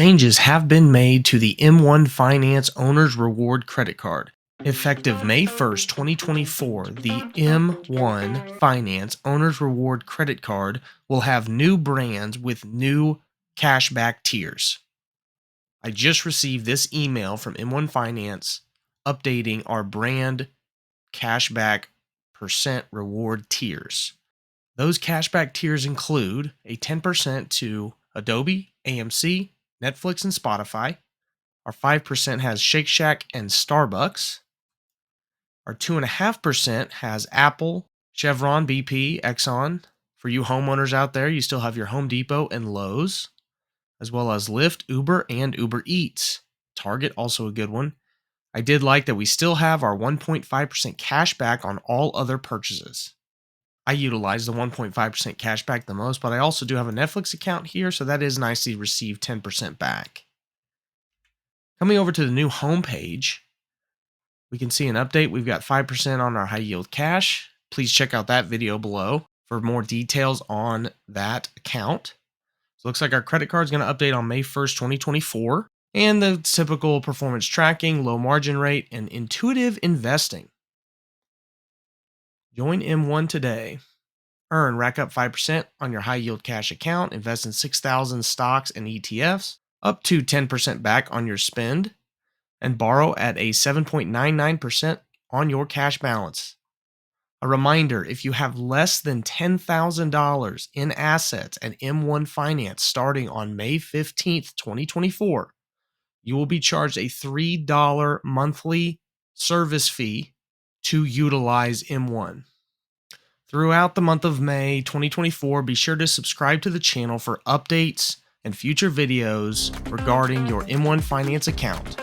Changes have been made to the M1 Finance Owner's Reward Credit Card. Effective May 1st, 2024, the M1 Finance Owner's Reward Credit Card will have new brands with new cashback tiers. I just received this email from M1 Finance updating our brand cashback percent reward tiers. Those cashback tiers include a 10% to Adobe, AMC, Netflix, and Spotify. Our 5% has Shake Shack and Starbucks. Our 2.5% has Apple, Chevron, BP, Exxon. For you homeowners out there, you still have your Home Depot and Lowe's, as well as Lyft, Uber, and Uber Eats. Target, also a good one. I did like that we still have our 1.5% cash back on all other purchases. I utilize the 1.5% cash back the most, but I also do have a Netflix account here, so that is nice to receive 10% back. Coming over to the new homepage, we can see an update. We've got 5% on our high yield cash. Please check out that video below for more details on that account. So it looks like our credit card is going to update on May 1st, 2024. And the typical performance tracking, low margin rate, and intuitive investing. Join M1 today. Rack up 5% on your high yield cash account. Invest in 6,000 stocks and ETFs, up to 10% back on your spend, and borrow at a 7.99% on your cash balance. A reminder, if you have less than $10,000 in assets at M1 Finance starting on May 15th, 2024, you will be charged a $3 monthly service fee to utilize M1. Throughout the month of May 2024, be sure to subscribe to the channel for updates and future videos regarding your M1 Finance account.